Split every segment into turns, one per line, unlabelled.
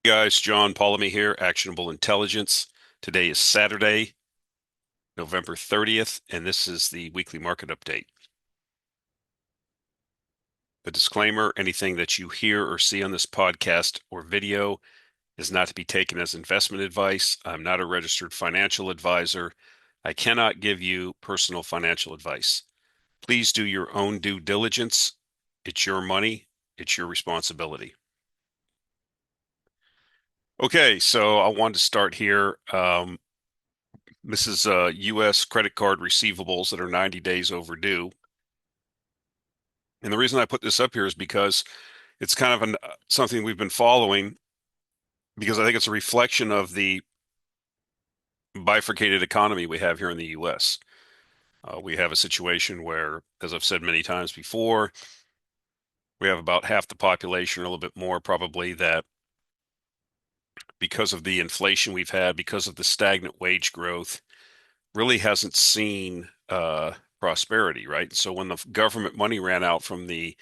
Guys, John Polemy here, Actionable Intelligence. Today is Saturday, November 30th, and this is the weekly market update. The disclaimer, anything that you hear or see on this podcast or video is not to be taken as investment advice. I'm not a registered financial advisor. I cannot give you personal financial advice. Please do your own due diligence. It's your money. It's your responsibility. Okay, so I wanted to start here. This is U.S. credit card receivables that are 90 days overdue. And the reason I put this up here is because it's kind of something we've been following because I think it's a reflection of the bifurcated economy we have here in the U.S. We have a situation where, as I've said many times before, we have about half the population, or a little bit more probably, that because of the inflation we've had, because of the stagnant wage growth, really hasn't seen prosperity, right? So when the government money ran out from the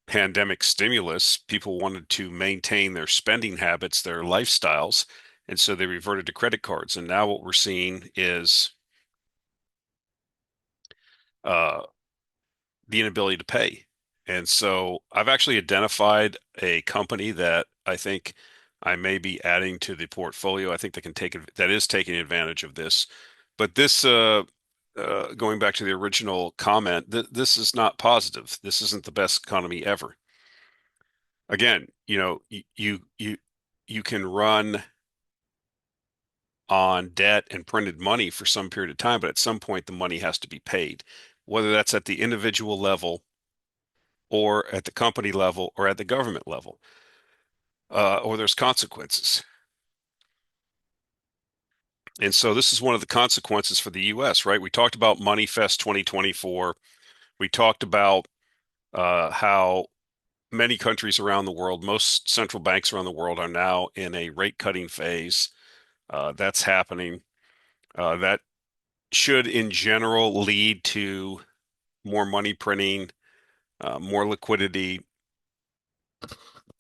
pandemic stimulus, people wanted to maintain their spending habits, their lifestyles, and so they reverted to credit cards. And now what we're seeing is uh, the inability to pay. And so I've actually identified a company that I think I may be adding to the portfolio. I think that is taking advantage of this. But this, going back to the original comment, this is not positive. This isn't the best economy ever. Again, you can run on debt and printed money for some period of time, but at some point the money has to be paid, whether that's at the individual level or at the company level or at the government level, or there's consequences. And so this is one of the consequences for the U.S., right? We talked about Money Fest 2024. We talked about how many countries around the world, most central banks around the world, are now in a rate cutting phase. That's happening. That should, in general, lead to more money printing, more liquidity,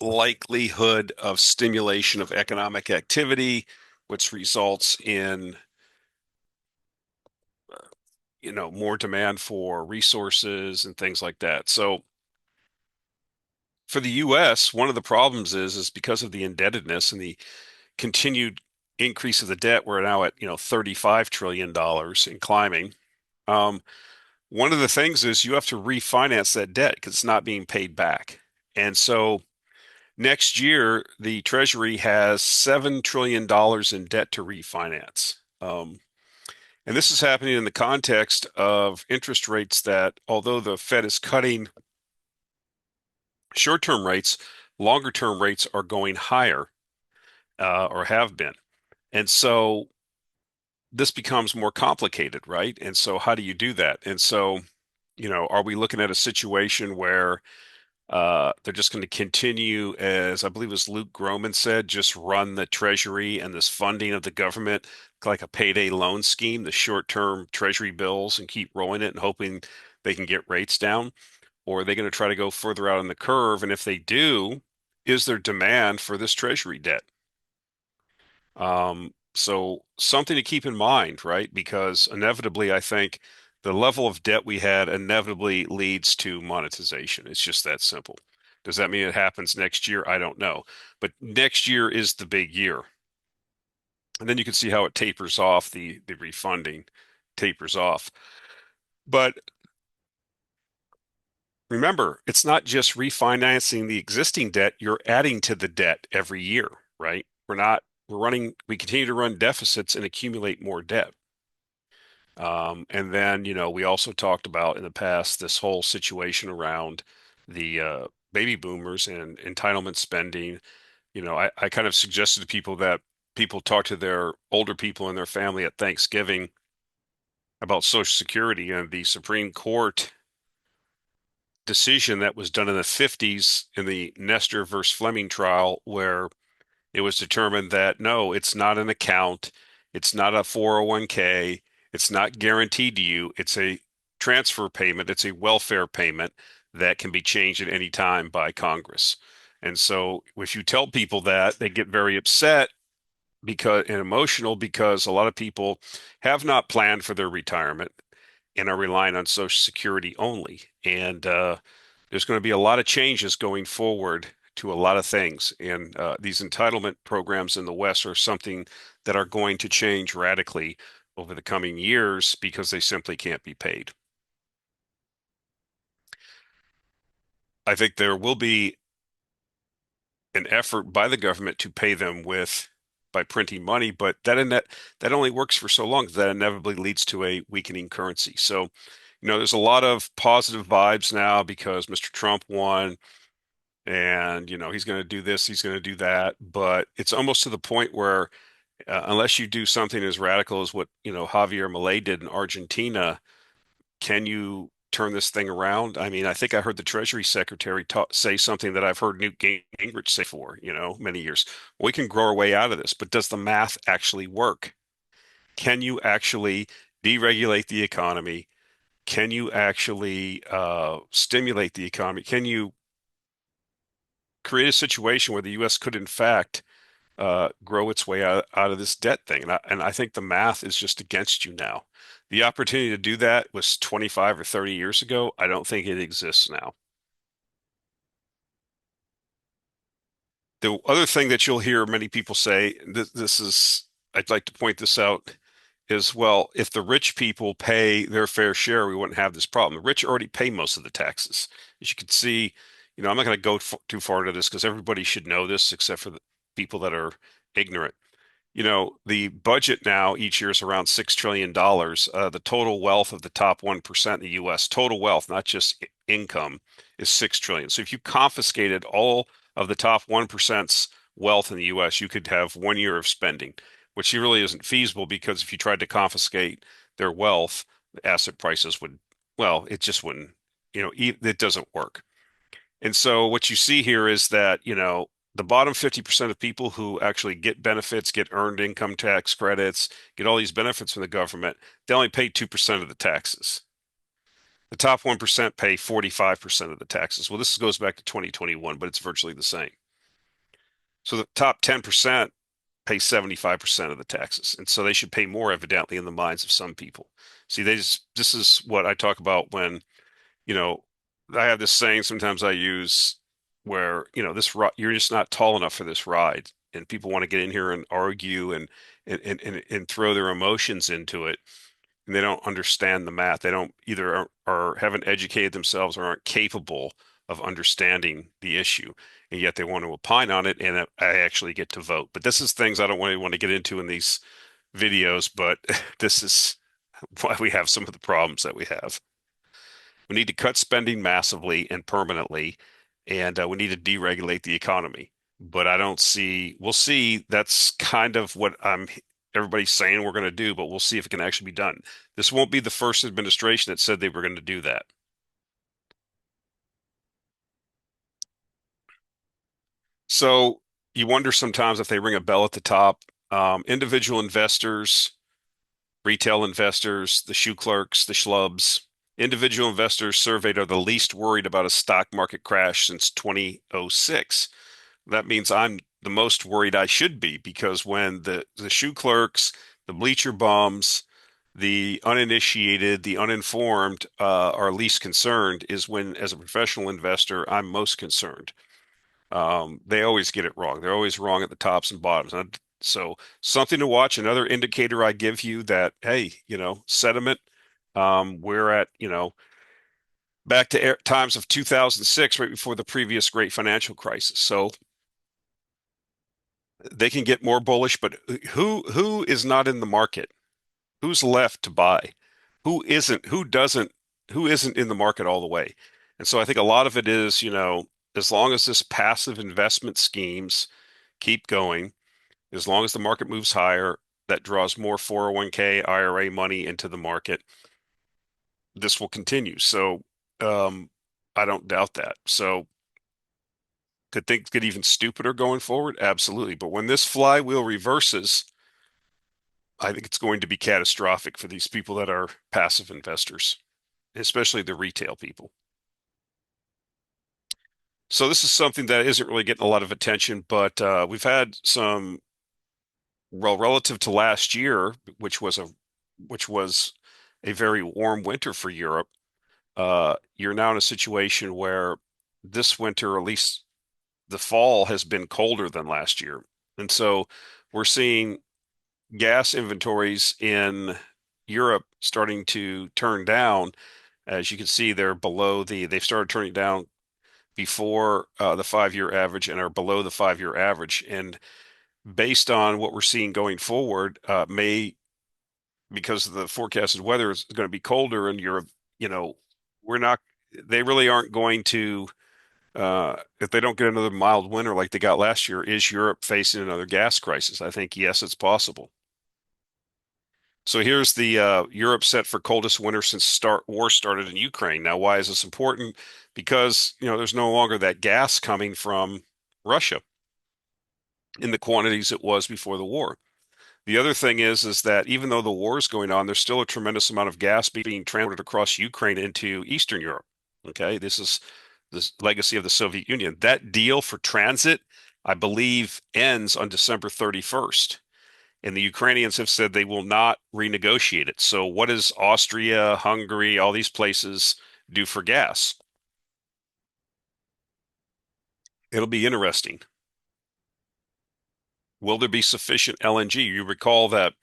likelihood of stimulation of economic activity, which results in more demand for resources and things like that. So for the US, one of the problems is because of the indebtedness and the continued increase of the debt, we're now at, $35 trillion and climbing. Um, One of the things is you have to refinance that debt because it's not being paid back. And so next year, the Treasury has $7 trillion in debt to refinance. And this is happening in the context of interest rates that, although the Fed is cutting short-term rates, longer-term rates are going higher, or have been. And so this becomes more complicated, right? And so how do you do that? And so, are we looking at a situation where they're just going to continue, as I believe as Luke Gromen said, just run the Treasury and this funding of the government like a payday loan scheme, the short-term Treasury bills, and keep rolling it and hoping they can get rates down? Or are they going to try to go further out on the curve? And if they do, is there demand for this Treasury debt? So something to keep in mind, right? Because inevitably, I think the level of debt we had inevitably leads to monetization. It's just that simple. Does that mean it happens next year? I don't know. But next year is the big year. And then you can see how it tapers off, the refunding tapers off. But remember, it's not just refinancing the existing debt, you're adding to the debt every year, right? We continue to run deficits and accumulate more debt. And then, we also talked about in the past this whole situation around the baby boomers and entitlement spending. I kind of suggested to people that people talk to their older people in their family at Thanksgiving about Social Security and the Supreme Court decision that was done in the 50s in the Nestor versus Fleming trial, where it was determined that no, it's not an account, it's not a 401k, it's not guaranteed to you, it's a transfer payment, it's a welfare payment that can be changed at any time by Congress. And so if you tell people that, they get very upset because and emotional because a lot of people have not planned for their retirement and are relying on Social Security only. And there's going to be a lot of changes going forward to a lot of things. And these entitlement programs in the West are something that are going to change radically over the coming years because they simply can't be paid. I think there will be an effort by the government to pay them with by printing money, but that only works for so long. That inevitably leads to a weakening currency. So, there's a lot of positive vibes now because Mr. Trump won, and he's going to do this, he's going to do that, but it's almost to the point where unless you do something as radical as what Javier Milei did in Argentina, can you turn this thing around? I mean, I think I heard the Treasury Secretary say something that I've heard Newt Gingrich say for, many years. We can grow our way out of this, but does the math actually work? Can you actually deregulate the economy? Can you actually stimulate the economy? Can you create a situation where the U.S. could, in fact, grow its way out of this debt thing? And I think the math is just against you now. The opportunity to do that was 25 or 30 years ago. I don't think it exists now. The other thing that you'll hear many people say, this is, I'd like to point this out, is well, if the rich people pay their fair share, we wouldn't have this problem. The rich already pay most of the taxes. As you can see, I'm not going to go too far into this because everybody should know this except for the people that are ignorant. The budget now each year is around $6 trillion. The total wealth of the top 1% in the US, total wealth, not just income, is 6 trillion. So if you confiscated all of the top 1%'s wealth in the US, you could have 1 year of spending, which really isn't feasible because if you tried to confiscate their wealth, the asset prices would, well, it just wouldn't, it doesn't work. And so what you see here is that, the bottom 50% of people who actually get benefits, get earned income tax credits, get all these benefits from the government, they only pay 2% of the taxes. The top 1% pay 45% of the taxes. Well, this goes back to 2021, but it's virtually the same. So the top 10% pay 75% of the taxes. And so they should pay more, evidently, in the minds of some people. See, this is what I talk about when you know, I have this saying sometimes I use where, you're just not tall enough for this ride. And people want to get in here and argue and throw their emotions into it. And they don't understand the math. They don't either or haven't educated themselves or aren't capable of understanding the issue. And yet they want to opine on it, and I actually get to vote. But this is things I don't really want to get into in these videos, but this is why we have some of the problems that we have. We need to cut spending massively and permanently, and we need to deregulate the economy. But I don't see, we'll see. That's kind of what everybody's saying we're going to do, but we'll see if it can actually be done. This won't be the first administration that said they were going to do that. So you wonder sometimes if they ring a bell at the top. Individual investors, retail investors, the shoe clerks, the schlubs. Individual investors surveyed are the least worried about a stock market crash since 2006. That means I'm the most worried I should be because when the shoe clerks, the bleacher bums, the uninitiated, the uninformed are least concerned is when, as a professional investor, I'm most concerned. They always get it wrong. They're always wrong at the tops and bottoms. So something to watch. Another indicator I give you that, hey, sentiment. We're at, back to times of 2006, right before the previous great financial crisis. So they can get more bullish, but who is not in the market? Who's left to buy? Who isn't? Who doesn't? Who isn't in the market all the way? And so I think a lot of it is, as long as this passive investment schemes keep going, as long as the market moves higher, that draws more 401k, IRA money into the market, this will continue. So I don't doubt that. So could things get even stupider going forward? Absolutely. But when this flywheel reverses, I think it's going to be catastrophic for these people that are passive investors, especially the retail people. So this is something that isn't really getting a lot of attention, but we've had some, well, relative to last year, which was a very warm winter for Europe. You're now in a situation where this winter, or at least the fall, has been colder than last year. And so we're seeing gas inventories in Europe starting to turn down. As you can see, they've started turning down before the 5 year average and are below the 5 year average. And based on what we're seeing going forward, because the forecasted weather is going to be colder in Europe, you know, we're not, they really aren't going to, if they don't get another mild winter like they got last year, is Europe facing another gas crisis? I think yes, it's possible. So here's the Europe set for coldest winter since war started in Ukraine. Now, why is this important? Because, there's no longer that gas coming from Russia in the quantities it was before the war. The other thing is that even though the war is going on, there's still a tremendous amount of gas being transported across Ukraine into Eastern Europe. Okay, this is the legacy of the Soviet Union. That deal for transit, I believe, ends on December 31st. And the Ukrainians have said they will not renegotiate it. So what does Austria, Hungary, all these places do for gas? It'll be interesting. Will there be sufficient LNG? You recall that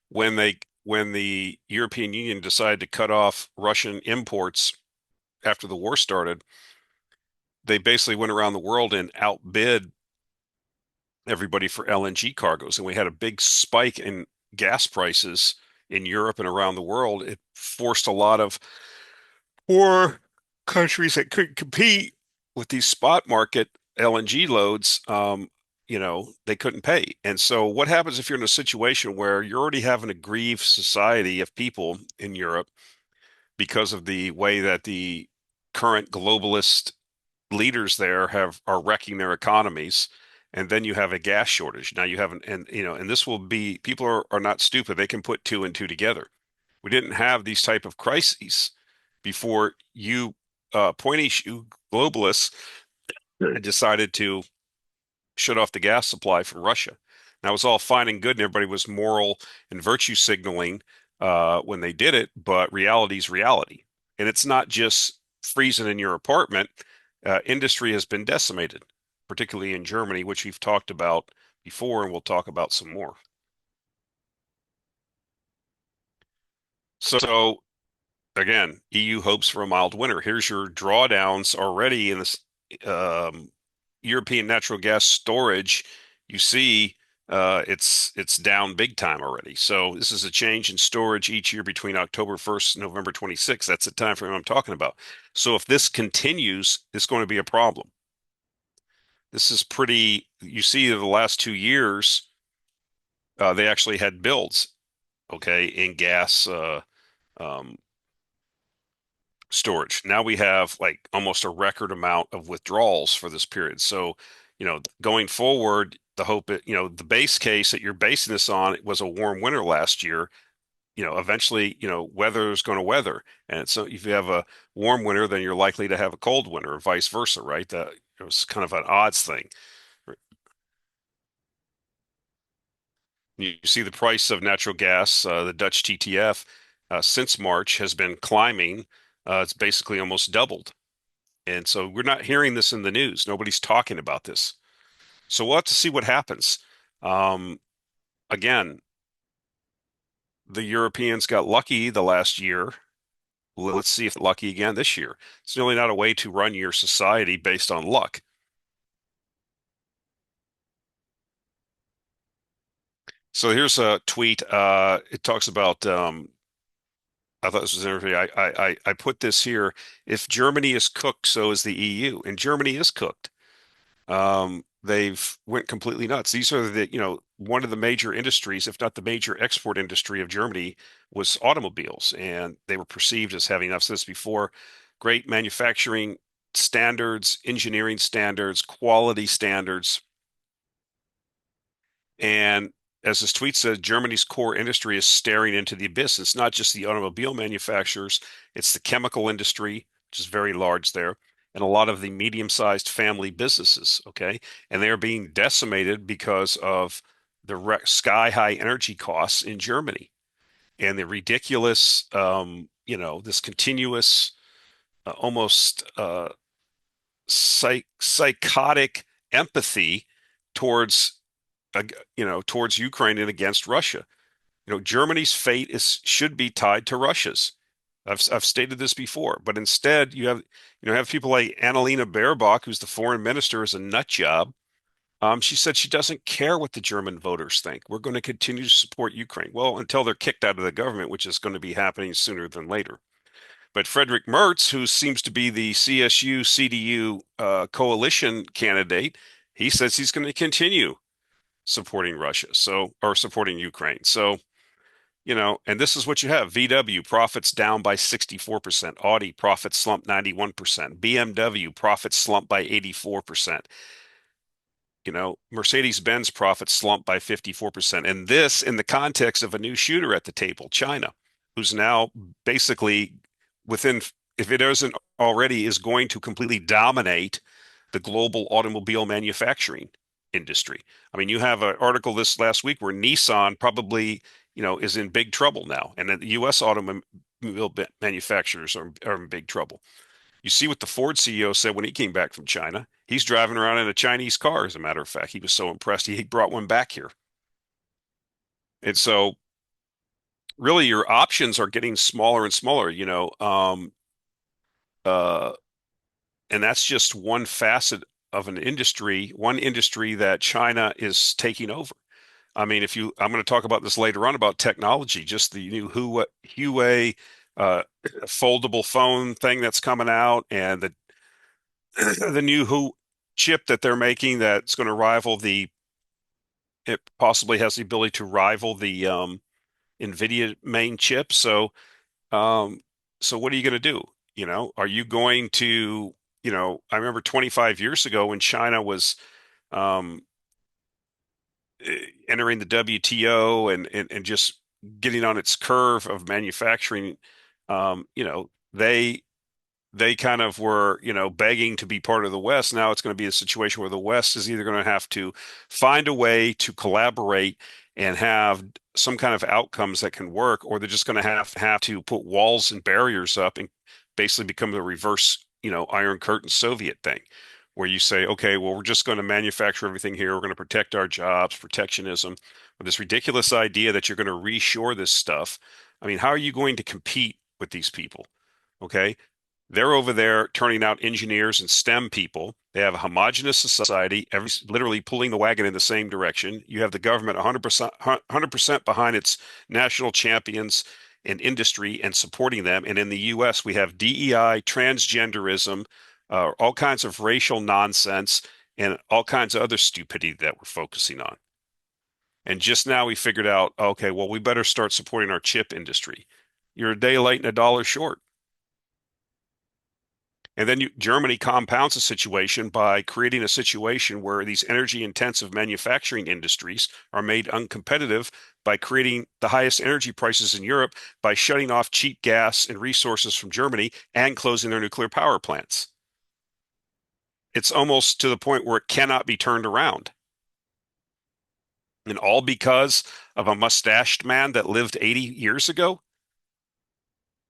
when the European Union decided to cut off Russian imports after the war started, they basically went around the world and outbid everybody for LNG cargoes, and we had a big spike in gas prices in Europe and around the world. It forced a lot of poor countries that couldn't compete with these spot market LNG loads. They couldn't pay. And so, what happens if you're in a situation where you're already having a grieved society of people in Europe because of the way that the current globalist leaders there are wrecking their economies, and then you have a gas shortage. Now you have and this will be people are not stupid. They can put two and two together. We didn't have these type of crises before you pointy shoe globalists had decided to shut off the gas supply from Russia. Now it was all fine and good, and everybody was moral and virtue signaling when they did it, but reality is reality, and it's not just freezing in your apartment. Industry has been decimated, particularly in Germany, which we've talked about before, and we'll talk about some more. So again, EU hopes for a mild winter. Here's your drawdowns already in this um, European natural gas storage. You see, it's down big time already. So this is a change in storage each year between October 1st and November 26th. That's the time frame I'm talking about. So if this continues, it's going to be a problem. This is pretty, you see, the last 2 years, they actually had builds, okay, in gas um, storage. Now we have like almost a record amount of withdrawals for this period. So, going forward, the base case that you're basing this on was a warm winter last year. Eventually, weather is going to weather. And so if you have a warm winter, then you're likely to have a cold winter, or vice versa, right? That it was kind of an odds thing. You see the price of natural gas, the Dutch TTF, since March has been climbing. It's basically almost doubled. And so we're not hearing this in the news. Nobody's talking about this. So we'll have to see what happens. Um, Again, the Europeans got lucky the last year. Let's see if lucky again this year. It's really not a way to run your society based on luck. So here's a tweet. It talks about I thought this was interesting. I put this here. If Germany is cooked, so is the EU, and Germany is cooked. They've went completely nuts. These are one of the major industries, if not the major export industry of Germany, was automobiles, and they were perceived as having, I've said this before, great manufacturing standards, engineering standards, quality standards. And as this tweet said, Germany's core industry is staring into the abyss. It's not just the automobile manufacturers, it's the chemical industry, which is very large there. and a lot of the medium-sized family businesses, okay? And they're being decimated because of the sky-high energy costs in Germany and the ridiculous, this continuous, almost psychotic empathy towards, uh, towards Ukraine and against Russia. Germany's fate should be tied to Russia's. I've stated this before, but instead you have people like Annalena Baerbock, who's the foreign minister, is a nut job. She said she doesn't care what the German voters think. We're going to continue to support Ukraine. Well, until they're kicked out of the government, which is going to be happening sooner than later. But Frederick Merz, who seems to be the CSU CDU coalition candidate, he says he's going to continue supporting Russia, or supporting Ukraine. So, and this is what you have. VW profits down by 64%. Audi profits slumped 91%. BMW profits slumped by 84%. Mercedes-Benz profits slumped by 54%. And this in the context of a new shooter at the table, China, who's now basically within, if it isn't already, is going to completely dominate the global automobile manufacturing industry. I mean, you have an article this last week where Nissan probably, is in big trouble now, and the U.S. automobile manufacturers are in big trouble. You see what the Ford CEO said when he came back from China. He's driving around in a Chinese car, as a matter of fact. He was so impressed he brought one back here. And so really your options are getting smaller and smaller, uh, and that's just one facet of one industry that China is taking over. I mean, I'm going to talk about this later on about technology, just the new Huawei foldable phone thing that's coming out, and the the new chip that they're making that's going to it possibly has the ability to rival the NVIDIA main chip. Um, so what are you going to do? Are you going to, I remember 25 years ago when China was um, entering the WTO and just getting on its curve of manufacturing, they kind of were, begging to be part of the West. Now it's going to be a situation where the West is either going to have to find a way to collaborate and have some kind of outcomes that can work, or they're just going to have to put walls and barriers up and basically become the reverse, Iron Curtain Soviet thing, where you say, okay, well, we're just going to manufacture everything here. We're going to protect our jobs, protectionism, with this ridiculous idea that you're going to reshore this stuff. I mean, how are you going to compete with these people? Okay. They're over there turning out engineers and STEM people. They have a homogenous society, literally pulling the wagon in the same direction. You have the government 100% behind its national champions in industry and supporting them. And in the US, we have DEI, transgenderism, all kinds of racial nonsense, and all kinds of other stupidity that we're focusing on. And just now we figured out, okay, well, we better start supporting our chip industry. You're a day late and a dollar short. And then Germany compounds the situation by creating a situation where these energy intensive manufacturing industries are made uncompetitive by creating the highest energy prices in Europe by shutting off cheap gas and resources from Germany and closing their nuclear power plants. It's almost to the point where it cannot be turned around. And all because of a mustached man that lived 80 years ago.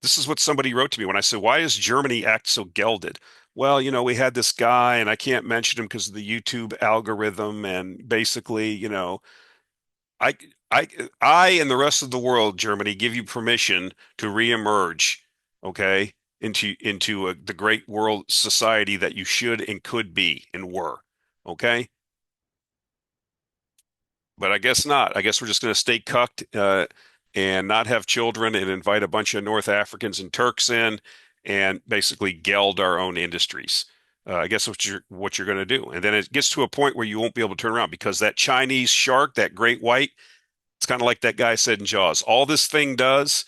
This is what somebody wrote to me when I said, why does Germany act so gelded? Well, we had this guy, and I can't mention him because of the YouTube algorithm. And basically, I, I, I and the rest of the world, Germany, give you permission to reemerge, okay, into the great world society that you should and could be and were, okay? But I guess not. I guess we're just going to stay cucked and not have children and invite a bunch of North Africans and Turks in and basically geld our own industries. I guess what you're going to do. And then it gets to a point where you won't be able to turn around because that Chinese shark, that great white, it's kind of like that guy said in Jaws. All this thing does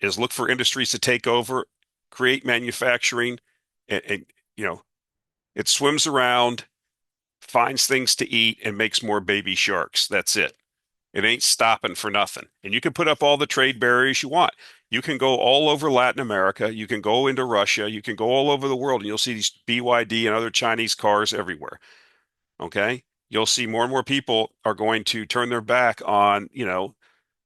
is look for industries to take over, create manufacturing, and you know, it swims around, finds things to eat, and makes more baby sharks. That's it. It ain't stopping for nothing. And you can put up all the trade barriers you want. You can go all over Latin America, you can go into Russia, you can go all over the world, and you'll see these BYD and other Chinese cars everywhere. Okay? You'll see more and more people are going to turn their back on,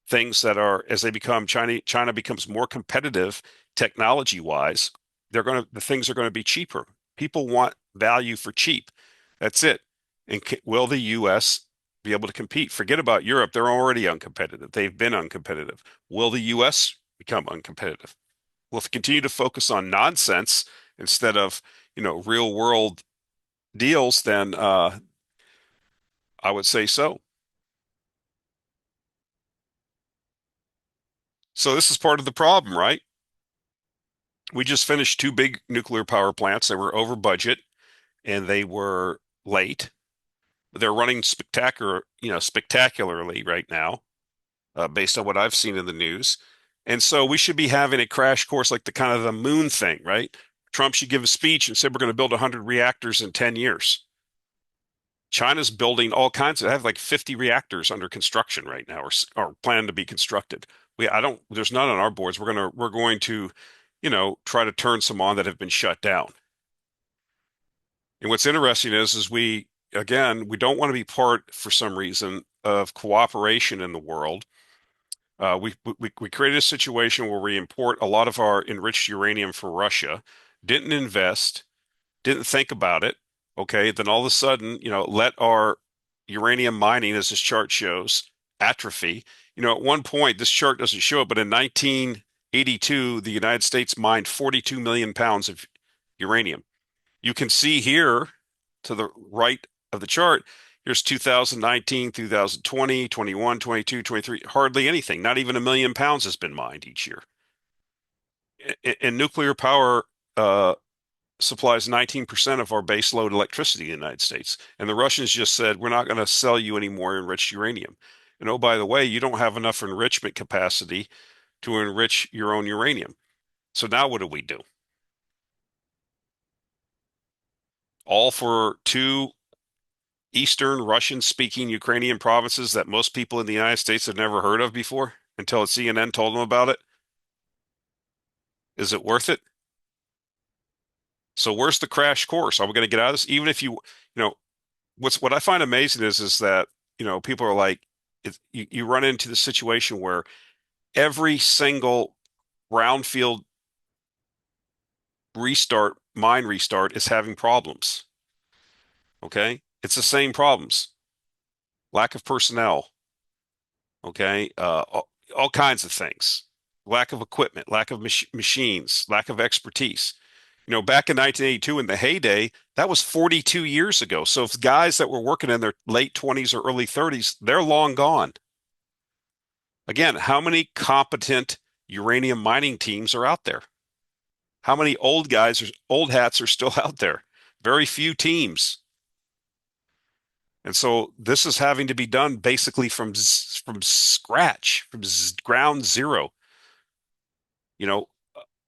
things that are as they become China becomes more competitive technology wise, the things are going to be cheaper. People want value for cheap. That's it. And will the US be able to compete? Forget about Europe. They're already uncompetitive. They've been uncompetitive. Will the US become uncompetitive? Well, if we continue to focus on nonsense instead of, real world deals, then I would say so. So this is part of the problem, right? We just finished two big nuclear power plants. They were over budget and they were late. They're running spectacularly right now, based on what I've seen in the news. And so we should be having a crash course like the kind of the moon thing, right? Trump should give a speech and said we're going to build 100 reactors in 10 years. China's building all kinds of, I have like 50 reactors under construction right now or planned to be constructed. I don't, there's none on our boards. We're going to, try to turn some on that have been shut down. And what's interesting is again, we don't want to be part, for some reason, of cooperation in the world. We created a situation where we import a lot of our enriched uranium from Russia, didn't invest, didn't think about it. Okay, then all of a sudden, let our uranium mining, as this chart shows, atrophy. At one point, this chart doesn't show it, but in 1982, the United States mined 42 million pounds of uranium. You can see here to the right of the chart, here's 2019, 2020, 21, 22, 23, hardly anything. Not even 1 million pounds has been mined each year. And nuclear power supplies 19% of our base load electricity in the United States. And the Russians just said, we're not going to sell you any more enriched uranium. And oh, by the way, you don't have enough enrichment capacity to enrich your own uranium. So now what do we do? All for two Eastern Russian speaking Ukrainian provinces that most people in the United States have never heard of before until CNN told them about it? Is it worth it? So where's the crash course? Are we going to get out of this? Even if you know, what I find amazing is that, people are like, you run into the situation where every single brownfield mine restart is having problems. Okay. It's the same problems. Lack of personnel. Okay. All kinds of things. Lack of equipment, lack of machines, lack of expertise. Back in 1982 in the heyday, that was 42 years ago. So if guys that were working in their late 20s or early 30s, they're long gone. Again, how many competent uranium mining teams are out there? How many old hats are still out there? Very few teams. And so this is having to be done basically from scratch, from ground zero. You know,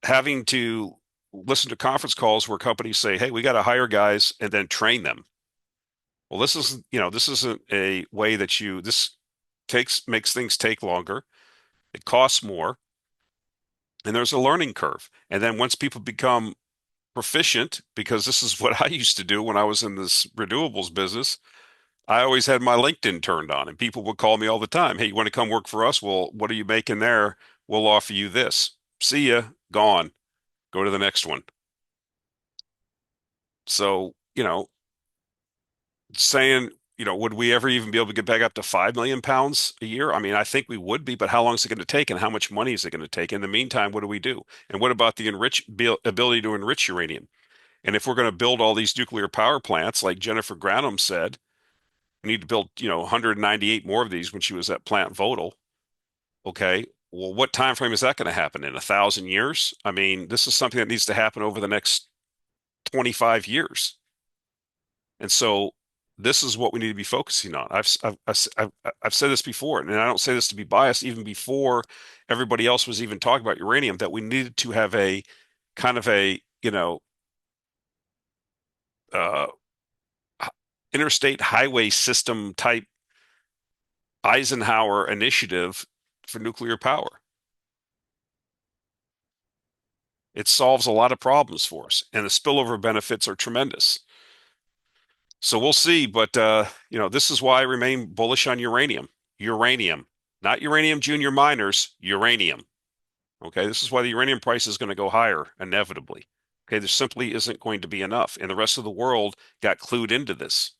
having to listen to conference calls where companies say, "Hey, we got to hire guys and then train them." Well, this isn't a way that this makes things take longer. It costs more, and there's a learning curve. And then once people become proficient, because this is what I used to do when I was in this renewables business, I always had my LinkedIn turned on, and people would call me all the time. Hey, you want to come work for us? Well, what are you making there? We'll offer you this. See ya, gone. Go to the next one. So, saying, would we ever even be able to get back up to 5 million pounds a year? I mean, I think we would be, but how long is it going to take and how much money is it going to take? In the meantime, what do we do? And what about the ability to enrich uranium? And if we're going to build all these nuclear power plants, like Jennifer Granholm said, we need to build, 198 more of these when she was at Plant Vogtle. Okay. Well, what time frame is that going to happen in 1,000 years? I mean, this is something that needs to happen over the next 25 years. And so this is what we need to be focusing on. I've said this before, and I don't say this to be biased, even before everybody else was even talking about uranium, that we needed to have a kind of a, uh, interstate highway system type Eisenhower initiative for nuclear power. It solves a lot of problems for us, and the spillover benefits are tremendous. So we'll see, but this is why I remain bullish on uranium. Uranium, not uranium junior miners, uranium. Okay, this is why the uranium price is going to go higher inevitably. Okay, there simply isn't going to be enough, and the rest of the world got clued into this.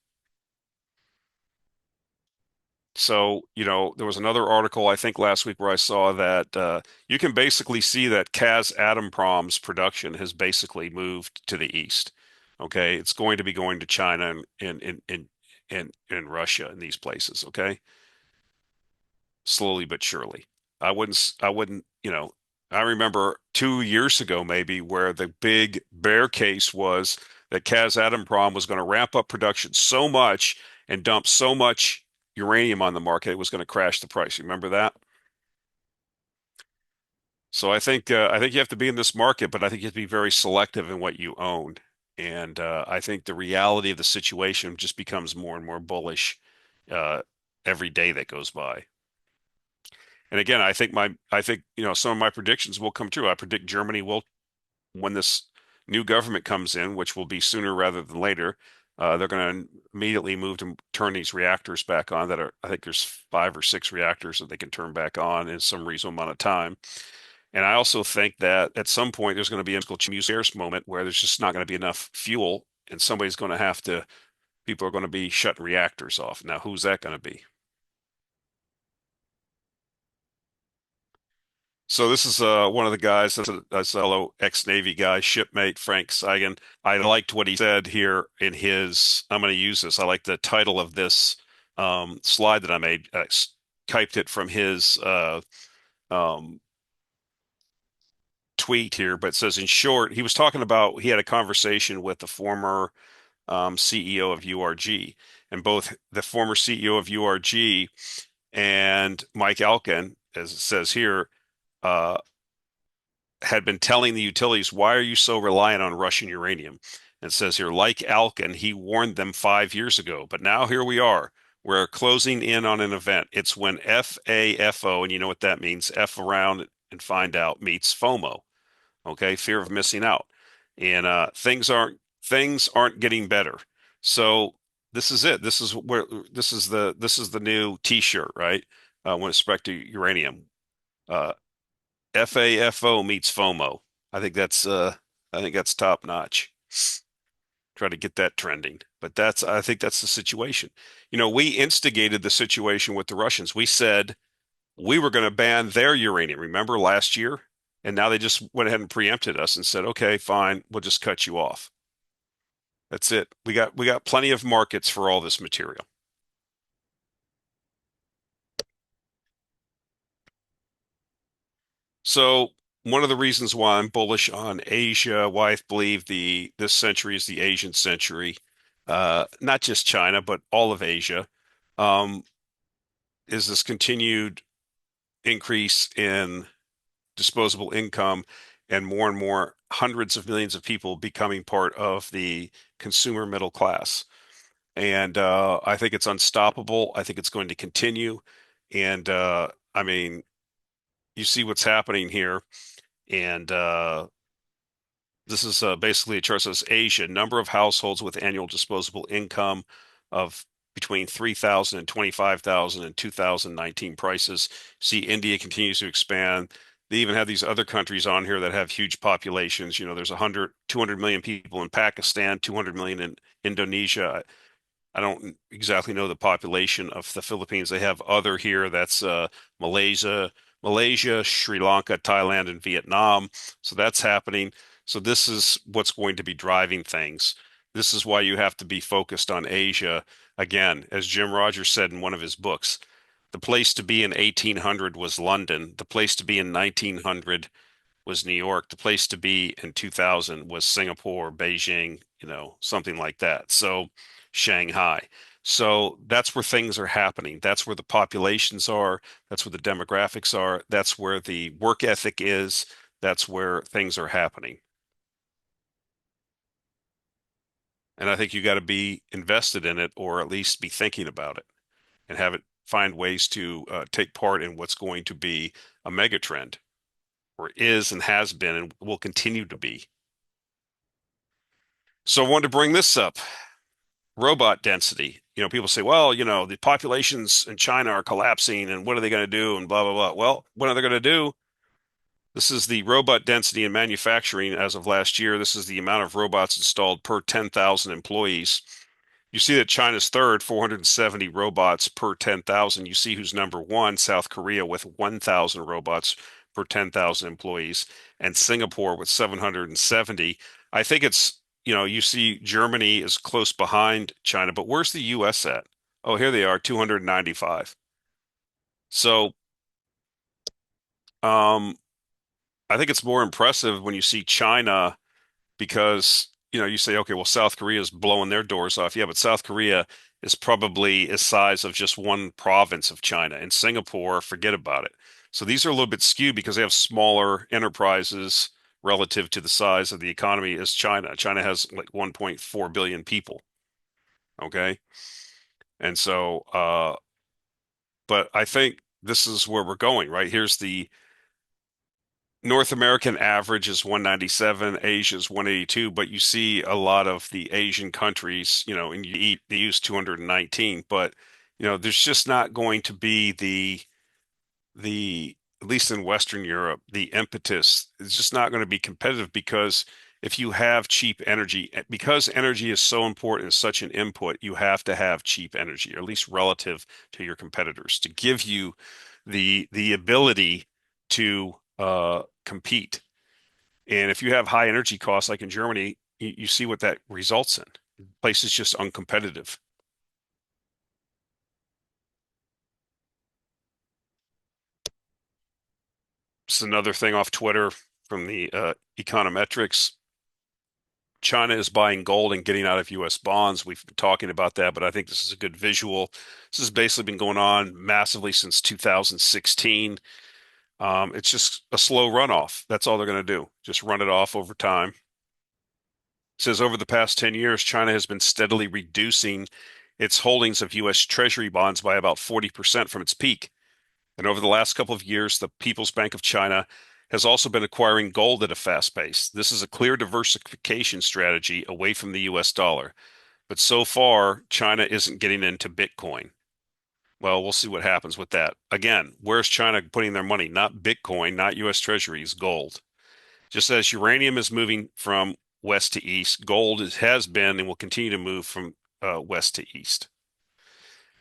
So, there was another article I think last week where I saw that you can basically see that Kazatompром's production has basically moved to the east. Okay, it's going to be going to China and Russia and these places. Okay, slowly but surely. I remember 2 years ago maybe where the big bear case was that Kazatomprom was going to ramp up production so much and dump so much uranium on the market it was going to crash the price. You remember that? So I think you have to be in this market, but I think you have to be very selective in what you own. And I think the reality of the situation just becomes more and more bullish uh, every day that goes by. And again, I think some of my predictions will come true. I predict Germany will, when this new government comes in, which will be sooner rather than later, they're going to immediately move to turn these reactors back on that are, I think there's 5 or 6 reactors that they can turn back on in some reasonable amount of time. And I also think that at some point there's going to be a Musairs moment where there's just not going to be enough fuel and somebody's going to have to, people are going to be shutting reactors off. Now, who's that going to be? So this is one of the guys, that's a fellow ex-Navy guy, shipmate Frank Sagan. I liked what he said here in his, I'm going to use this. I like the title of this slide that I made. I typed it from his um, tweet here, but it says in short, he was talking about, he had a conversation with the former CEO of URG, and both the former CEO of URG and Mike Alkin, as it says here, uh, had been telling the utilities, why are you so reliant on Russian uranium? And it says here, like Alkin, he warned them 5 years ago, but now here we are. We're closing in on an event. It's when FAFO, and you know what that means, F around and find out meets FOMO. Okay, fear of missing out. And things aren't getting better. So this is it. This is the new T-shirt, right? With respect to uranium. Uh, FAFO meets FOMO. I think that's uh I think that's top notch. Try to get that trending. But I think that's the situation. We instigated the situation with the Russians. We said we were going to ban their uranium, remember last year? And now they just went ahead and preempted us and said, "Okay, fine, we'll just cut you off." That's it. We got plenty of markets for all this material. So one of the reasons why I'm bullish on Asia, why I believe the this century is the Asian century, not just China, but all of Asia, um, is this continued increase in disposable income and more hundreds of millions of people becoming part of the consumer middle class. And I think it's unstoppable. I think it's going to continue. And I mean, you see what's happening here. And this is basically a chart that says Asia, number of households with annual disposable income of between 3,000 and 25,000 in 2019 prices. See, India continues to expand. They even have these other countries on here that have huge populations. There's 200 million people in Pakistan, 200 million in Indonesia. I don't exactly know the population of the Philippines. They have other here. That's Malaysia, Sri Lanka, Thailand, and Vietnam. So that's happening. So this is what's going to be driving things. This is why you have to be focused on Asia. Again, as Jim Rogers said in one of his books, the place to be in 1800 was London. The place to be in 1900 was New York. The place to be in 2000 was Singapore, Beijing, something like that. So Shanghai. So that's where things are happening. That's where the populations are. That's where the demographics are. That's where the work ethic is. That's where things are happening. And I think you got to be invested in it or at least be thinking about it and have it find ways to take part in what's going to be a mega trend. or is and has been and will continue to be. So I wanted to bring this up. Robot density. People say, well, the populations in China are collapsing and what are they going to do and blah, blah, blah. Well, what are they going to do? This is the robot density in manufacturing as of last year. This is the amount of robots installed per 10,000 employees. You see that China's third, 470 robots per 10,000. You see who's number one, South Korea with 1,000 robots per 10,000 employees, and Singapore with 770. I think you see Germany is close behind China, but where's the US at? Oh, here they are, 295. So, um, I think it's more impressive when you see China because you say, okay, well, South Korea is blowing their doors off. Yeah, but South Korea is probably the size of just one province of China. And Singapore, forget about it. So these are a little bit skewed because they have smaller enterprises relative to the size of the economy as China. China has like 1.4 billion people. Okay. And so, but I think this is where we're going, right? Here's the North American average is 197, Asia's 182, but you see a lot of the Asian countries, and they use 219, but there's just not going to be the at least in Western Europe, the impetus is just not going to be competitive because if you have cheap energy, because energy is so important as such an input, you have to have cheap energy, or at least relative to your competitors, to give you the ability to compete. And if you have high energy costs, like in Germany, you see what that results in. Place is just uncompetitive. It's another thing off Twitter from the econometrics. China is buying gold and getting out of U.S. bonds. We've been talking about that, but I think this is a good visual. This has basically been going on massively since 2016. It's just a slow runoff. That's all they're going to do. Just run it off over time. It says over the past 10 years, China has been steadily reducing its holdings of U.S. Treasury bonds by about 40% from its peak. And over the last couple of years, the People's Bank of China has also been acquiring gold at a fast pace. This is a clear diversification strategy away from the US dollar. But so far, China isn't getting into Bitcoin. Well, we'll see what happens with that. Again, where's China putting their money? Not Bitcoin, not US Treasuries, gold. Just as uranium is moving from west to east, gold has been and will continue to move from west to east.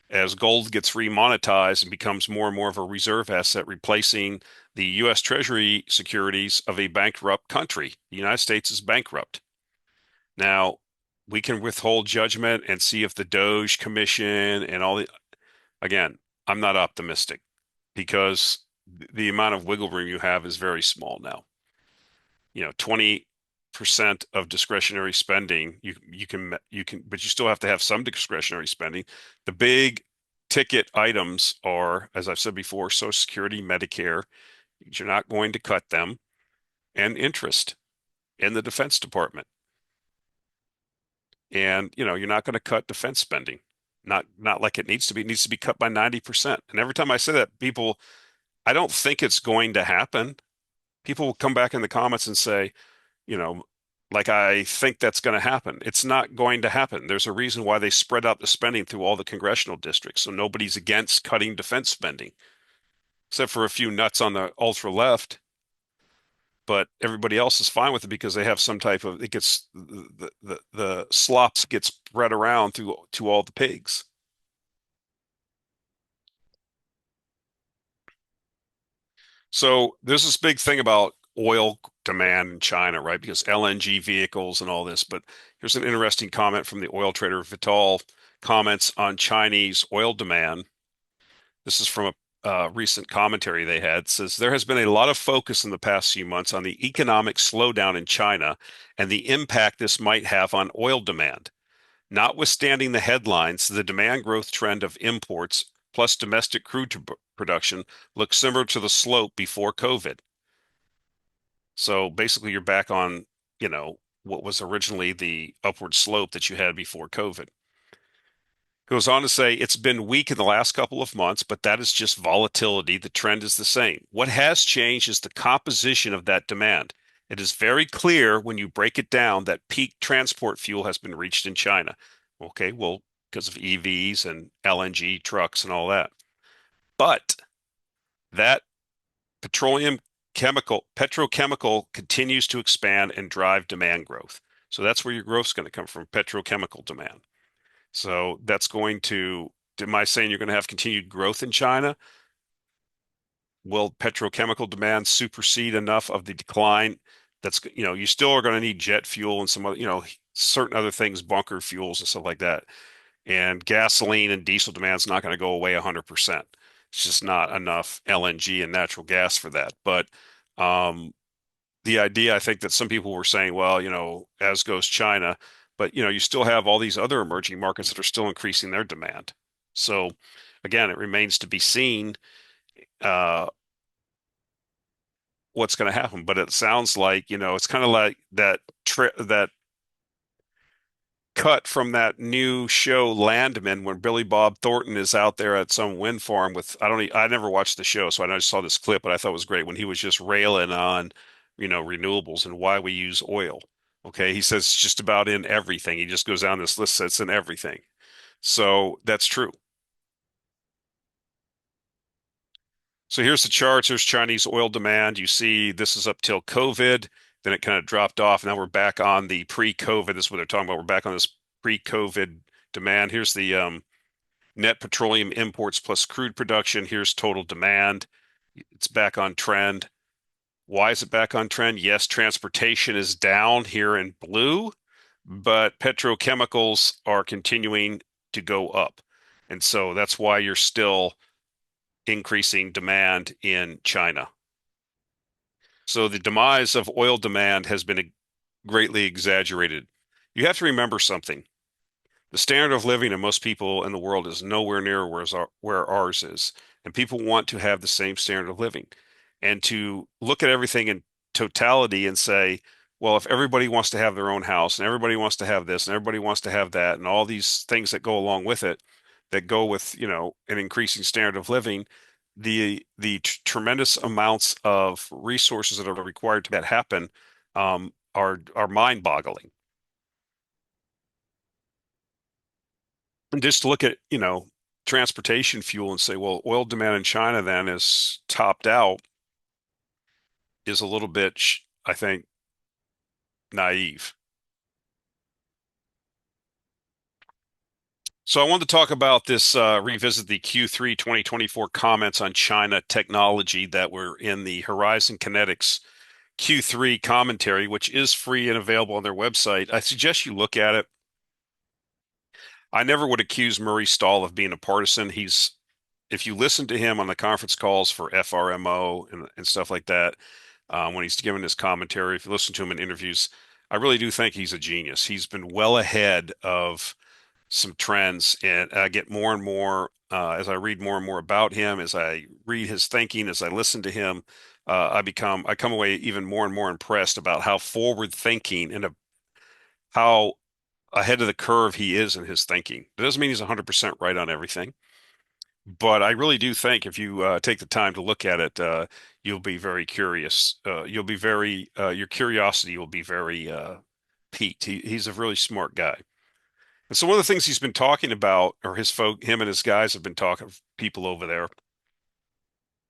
As gold gets remonetized and becomes more and more of a reserve asset, replacing the U.S. Treasury securities of a bankrupt country. The United States is bankrupt. Now, we can withhold judgment and see if the Doge Commission and all the, again, I'm not optimistic because the amount of wiggle room you have is very small now. 20% of discretionary spending, you can, but you still have to have some discretionary spending. The big ticket items are, as I've said before, Social Security, Medicare. You're not going to cut them, and interest in the Defense Department. And you're not going to cut defense spending. Not like it needs to be. It needs to be cut by 90%. And every time I say that, I don't think it's going to happen. People will come back in the comments and say, you know, like I think that's going to happen. It's not going to happen. There's a reason why they spread out the spending through all the congressional districts. So nobody's against cutting defense spending, except for a few nuts on the ultra left. But everybody else is fine with it because they have some type of it gets the slops get spread around through to all the pigs. So there's this big thing about oil demand in China, right? Because LNG vehicles and all this. But here's an interesting comment from the oil trader Vital comments on Chinese oil demand. This is from a recent commentary they had. It says there has been a lot of focus in the past few months on the economic slowdown in China and the impact this might have on oil demand. Notwithstanding the headlines, the demand growth trend of imports plus domestic crude production looks similar to the slope before COVID. So basically, you're back on, what was originally the upward slope that you had before COVID. Goes on to say it's been weak in the last couple of months, but that is just volatility. The trend is the same. What has changed is the composition of that demand. It is very clear when you break it down that peak transport fuel has been reached in China. Okay, well, because of EVs and LNG trucks and all that. But that petroleum petrochemical continues to expand and drive demand growth. So that's where your growth is going to come from, petrochemical demand. So that's going to, am I saying you're going to have continued growth in China? Will petrochemical demand supersede enough of the decline? That's, you still are going to need jet fuel and some other, certain other things, bunker fuels and stuff like that. And gasoline and diesel demand is not going to go away 100%. It's just not enough LNG and natural gas for that. But um, the idea, I think that some people were saying, well, as goes China, but you still have all these other emerging markets that are still increasing their demand. So again, it remains to be seen uh, what's going to happen. But it sounds like, it's kind of like that cut from that new show Landman when Billy Bob Thornton is out there at some wind farm with I never watched the show, so I just saw this clip, but I thought it was great when he was just railing on, renewables and why we use oil. Okay, he says it's just about in everything. He just goes down this list, says it's in everything. So that's true. So here's the charts. There's Chinese oil demand. You see this is up till COVID. Then it kind of dropped off. Now we're back on the pre-COVID. This is what they're talking about. We're back on this pre-COVID demand. Here's the net petroleum imports plus crude production. Here's total demand. It's back on trend. Why is it back on trend? Yes, transportation is down here in blue, but petrochemicals are continuing to go up. And so that's why you're still increasing demand in China. So the demise of oil demand has been greatly exaggerated. You have to remember something. The standard of living of most people in the world is nowhere near where ours is. And people want to have the same standard of living. And to look at everything in totality and say, well, if everybody wants to have their own house and everybody wants to have this and everybody wants to have that and all these things that go along with it, that go with, an increasing standard of living, the tremendous amounts of resources that are required to that happen are mind-boggling. And just look at, transportation fuel and say, well, oil demand in China then is topped out is a little bit, I think, naive. So I wanted to talk about this, revisit the Q3 2024 comments on China technology that were in the Horizon Kinetics Q3 commentary, which is free and available on their website. I suggest you look at it. I never would accuse Murray Stahl of being a partisan. If you listen to him on the conference calls for FRMO and stuff like that, when he's giving his commentary, if you listen to him in interviews, I really do think he's a genius. He's been well ahead of some trends, and I get more and more as I read more and more about him, as I read his thinking, as I listen to him. I come away even more and more impressed about how forward thinking and how ahead of the curve he is in his thinking. It doesn't mean he's 100% right on everything. But I really do think if you take the time to look at it, you'll be very curious. Your curiosity will be very piqued. He's a really smart guy. And so one of the things he's been talking about, or him and his guys have been talking, people over there,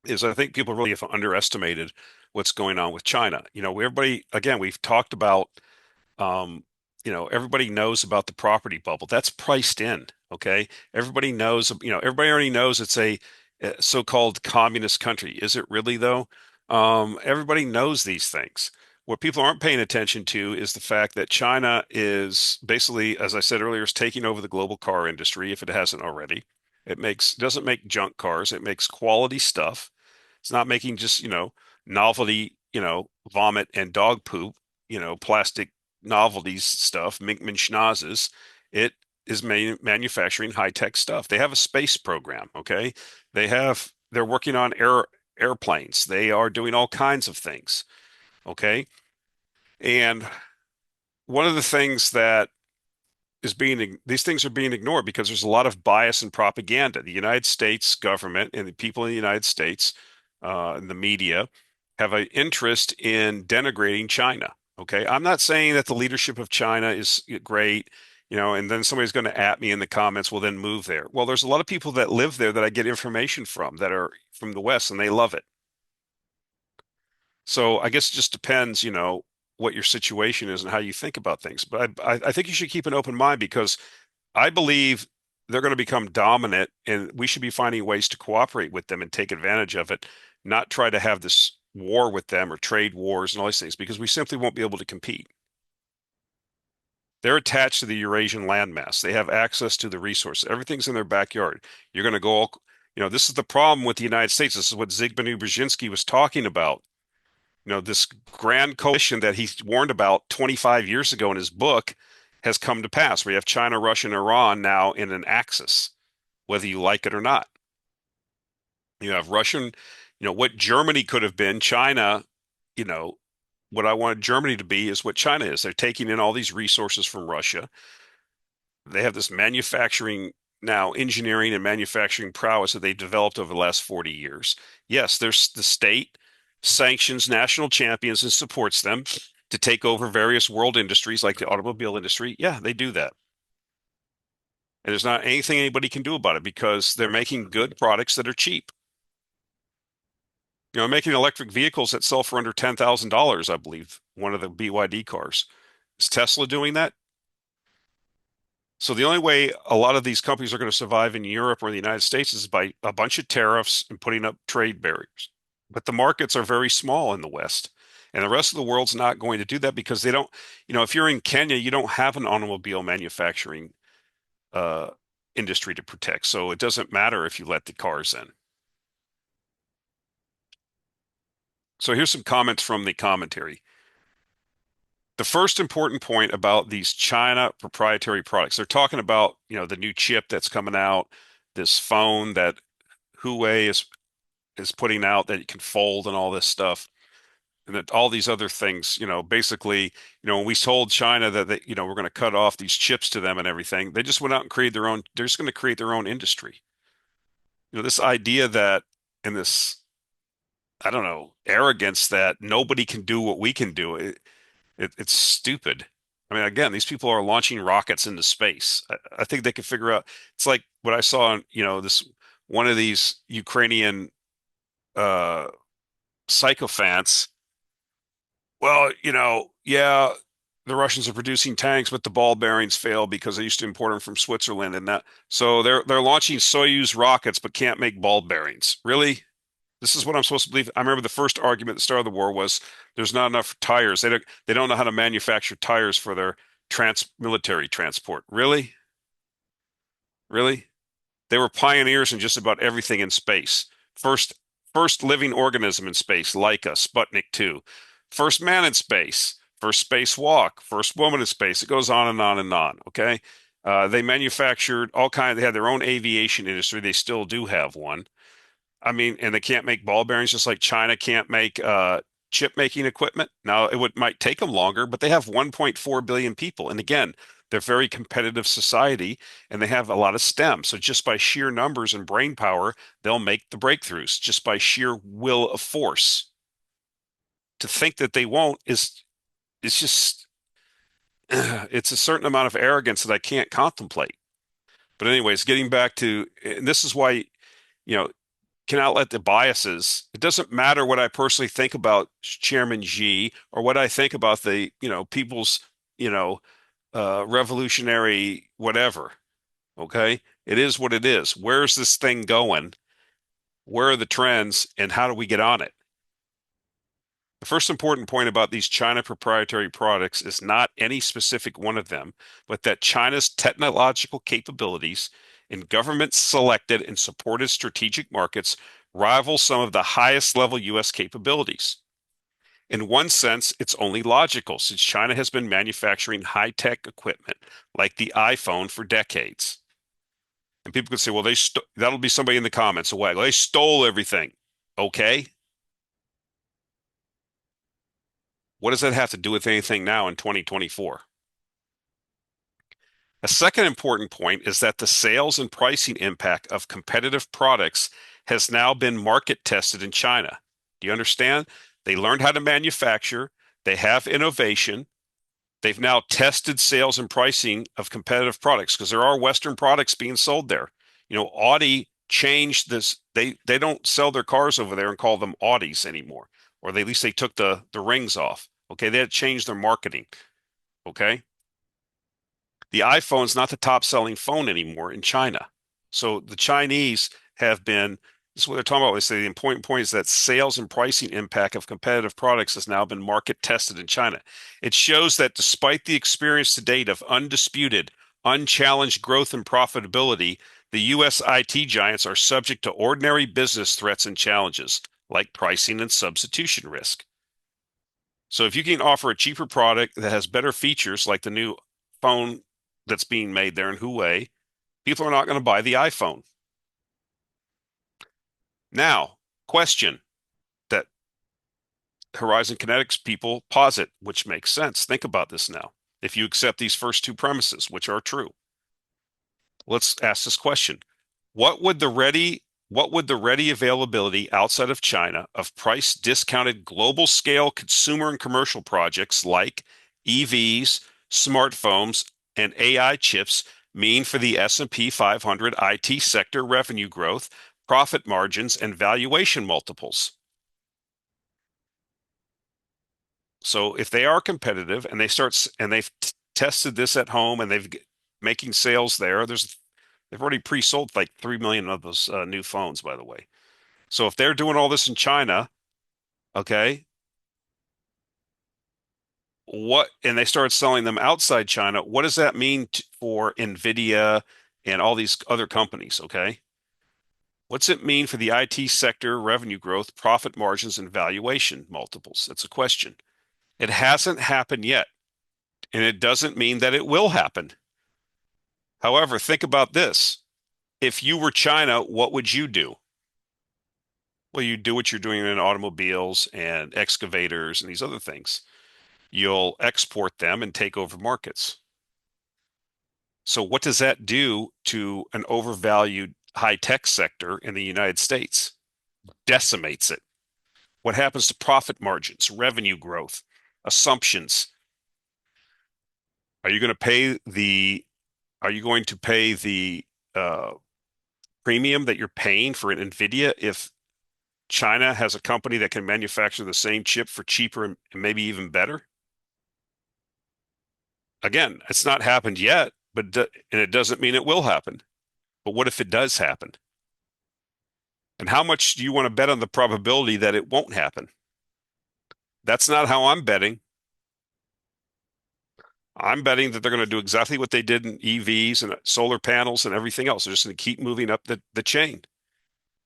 is I think people really have underestimated what's going on with China. Everybody, again, we've talked about um, everybody knows about the property bubble. That's priced in, okay? Everybody knows, everybody already knows it's a so-called communist country. Is it really though? Everybody knows these things. What people aren't paying attention to is the fact that China is basically, as I said earlier, is taking over the global car industry if it hasn't already. Doesn't make junk cars. It makes quality stuff. It's not making just, novelty, vomit and dog poop, plastic novelties stuff, Minkman schnozzes. It is manufacturing high-tech stuff. They have a space program, okay? They're working on airplanes. They are doing all kinds of things, okay? And one of the things that these things are being ignored because there's a lot of bias and propaganda. The United States government and the people in the United States, and the media have an interest in denigrating China. Okay, I'm not saying that the leadership of China is great, and then somebody's going to at me in the comments, well, then move there. Well, there's a lot of people that live there that I get information from that are from the West and they love it. So I guess it just depends, what your situation is and how you think about things. But I think you should keep an open mind because I believe they're going to become dominant, and we should be finding ways to cooperate with them and take advantage of it, not try to have this war with them or trade wars and all these things because we simply won't be able to compete. They're attached to the Eurasian landmass. They have access to the resources. Everything's in their backyard. You're going to go this is the problem with the United States. This is what Zbigniew Brzezinski was talking about. This grand coalition that he warned about 25 years ago in his book has come to pass. We have China, Russia, and Iran now in an axis, whether you like it or not. You have Russian, what Germany could have been, China, you know, what I wanted Germany to be is what China is. They're taking in all these resources from Russia. They have this manufacturing now, engineering and manufacturing prowess that they've developed over the last 40 years. Yes, there's the state sanctions national champions and supports them to take over various world industries like the automobile industry. Yeah, they do that. And there's not anything anybody can do about it because they're making good products that are cheap. Making electric vehicles that sell for under $10,000, I believe, one of the BYD cars. Is Tesla doing that? So the only way a lot of these companies are going to survive in Europe or the United States is by a bunch of tariffs and putting up trade barriers. But the markets are very small in the West. And the rest of the world's not going to do that because they don't, if you're in Kenya, you don't have an automobile manufacturing uh, industry to protect. So it doesn't matter if you let the cars in. So here's some comments from the commentary. The first important point about these China proprietary products, they're talking about, the new chip that's coming out, this phone that Huawei is putting out that you can fold and all this stuff, and that all these other things, basically, when we told China that we're going to cut off these chips to them and everything, they just went out and created their own, they're just going to create their own industry. This idea that and this, I don't know, arrogance that nobody can do what we can do. It's stupid. I mean, again, these people are launching rockets into space. I think they can figure out. It's like what I saw on, this one of these Ukrainian uh, sycophants. Well, yeah, the Russians are producing tanks, but the ball bearings fail because they used to import them from Switzerland and that. So they're launching Soyuz rockets, but can't make ball bearings. Really? This is what I'm supposed to believe. I remember the first argument at the start of the war was there's not enough tires. They don't know how to manufacture tires for their military transport. Really? Really? They were pioneers in just about everything in space. First first living organism in space, Laika, Sputnik 2. First man in space, first spacewalk, first woman in space. It goes on and on and on, okay? They manufactured all kinds, they had their own aviation industry. They still do have one. I mean, and they can't make ball bearings just like China can't make chip making equipment. Now, might take them longer, but they have 1.4 billion people. And again, they're a very competitive society and they have a lot of STEM. So just by sheer numbers and brain power, they'll make the breakthroughs just by sheer will of force. To think that they won't it's just it's a certain amount of arrogance that I can't contemplate. But anyways, getting back to, and this is why, you know, cannot let the biases. It doesn't matter what I personally think about Chairman Xi or what I think about the, people's, you know, revolutionary whatever. Okay. It is what it is. Where's this thing going? Where are the trends and how do we get on it? The first important point about these China proprietary products is not any specific one of them, but that China's technological capabilities in government selected and supported strategic markets rival some of the highest level U.S. capabilities. In one sense, it's only logical since China has been manufacturing high-tech equipment like the iPhone for decades. And people could say, well, that'll be somebody in the comments away. Well, they stole everything. Okay. What does that have to do with anything now in 2024? A second important point is that the sales and pricing impact of competitive products has now been market tested in China. Do you understand? They learned how to manufacture, they have innovation, they've now tested sales and pricing of competitive products because there are Western products being sold there. Audi changed this. They don't sell their cars over there and call them Audis anymore, or at least they took the rings off. Okay, they had changed their marketing. Okay, the iPhone's not the top selling phone anymore in China. So the Chinese have been, this is what they're talking about. They say the important point is that sales and pricing impact of competitive products has now been market tested in China. It shows that despite the experience to date of undisputed, unchallenged growth and profitability, the U.S. IT giants are subject to ordinary business threats and challenges like pricing and substitution risk. So if you can offer a cheaper product that has better features like the new phone that's being made there in Huawei, people are not going to buy the iPhone. Now, question that Horizon Kinetics people posit, which makes sense. Think about this now. If you accept these first two premises, which are true, let's ask this question. What would the ready availability outside of China of price discounted global scale consumer and commercial projects like EVs, smartphones, and AI chips mean for the S&P 500 IT sector revenue growth, profit margins, and valuation multiples? So if they are competitive and they've tested this at home and they've making sales there, they've already pre-sold like 3 million of those new phones, by the way. So if they're doing all this in China, okay, and they start selling them outside China, what does that mean for Nvidia and all these other companies, okay? What's it mean for the IT sector revenue growth, profit margins, and valuation multiples? That's a question. It hasn't happened yet, and it doesn't mean that it will happen. However, think about this. If you were China, what would you do? Well, you do what you're doing in automobiles and excavators and these other things. You'll export them and take over markets. So what does that do to an overvalued high-tech sector in the United States? Decimates it. What happens to profit margins, revenue growth, assumptions? Are you going to pay the are you going to pay the uh, premium that you're paying for an Nvidia if China has a company that can manufacture the same chip for cheaper and maybe even better? Again, it's not happened yet, and it doesn't mean it will happen. But what if it does happen? And how much do you want to bet on the probability that it won't happen? That's not how I'm betting. I'm betting that they're going to do exactly what they did in EVs and solar panels and everything else. They're just going to keep moving up the chain.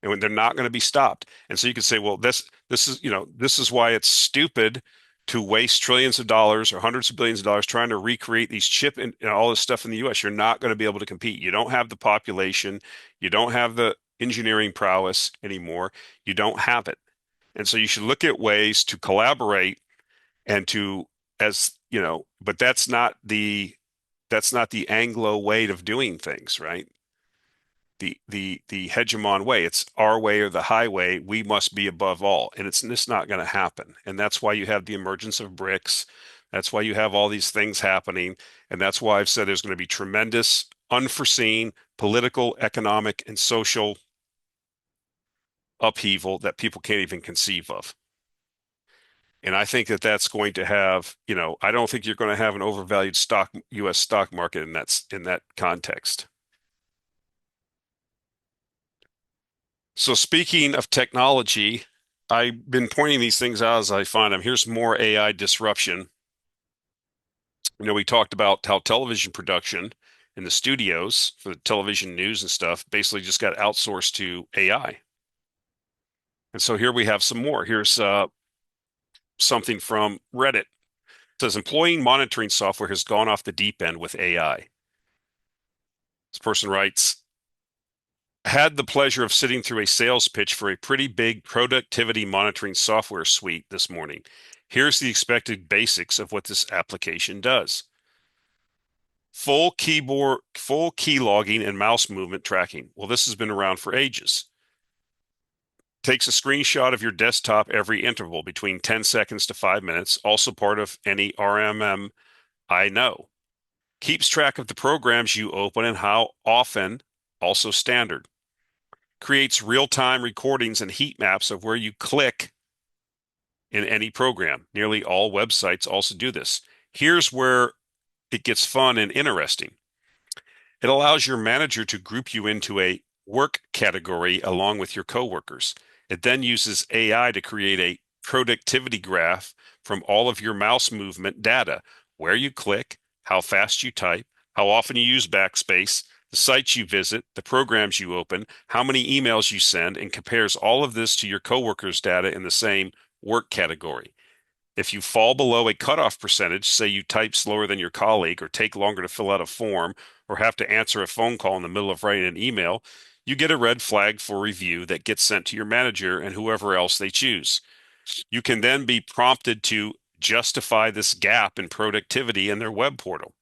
And when they're not going to be stopped. And so you could say, well, this is why it's stupid to waste trillions of dollars or hundreds of billions of dollars trying to recreate these and all this stuff in the US. You're not going to be able to compete. You don't have the population, you don't have the engineering prowess anymore. You don't have it. And so you should look at ways to collaborate and to as you know, but that's not the Anglo way of doing things, right? The hegemon way. It's our way or the highway. We must be above all, and it's just not going to happen. And that's why you have the emergence of BRICS. That's why you have all these things happening, and that's why I've said there's going to be tremendous, unforeseen political, economic, and social upheaval that people can't even conceive of. And I think that that's going to have, I don't think you're going to have an overvalued U.S. stock market in that context. So speaking of technology, I've been pointing these things out as I find them. Here's more AI disruption. We talked about how television production in the studios for the television news and stuff basically just got outsourced to AI. And so here we have some more. Here's something from Reddit. It says employee monitoring software has gone off the deep end with AI. This person writes, had the pleasure of sitting through a sales pitch for a pretty big productivity monitoring software suite this morning. Here's the expected basics of what this application does. Full key logging and mouse movement tracking. Well, this has been around for ages. Takes a screenshot of your desktop every interval between 10 seconds to 5 minutes, also part of any RMM I know. Keeps track of the programs you open and how often, also standard. Creates real-time recordings and heat maps of where you click in any program. Nearly all websites also do this. Here's where it gets fun and interesting. It allows your manager to group you into a work category along with your coworkers. It then uses AI to create a productivity graph from all of your mouse movement data, where you click, how fast you type, how often you use backspace, the sites you visit, the programs you open, how many emails you send, and compares all of this to your coworkers' data in the same work category. If you fall below a cutoff percentage, say you type slower than your colleague or take longer to fill out a form or have to answer a phone call in the middle of writing an email, you get a red flag for review that gets sent to your manager and whoever else they choose. You can then be prompted to justify this gap in productivity in their web portal.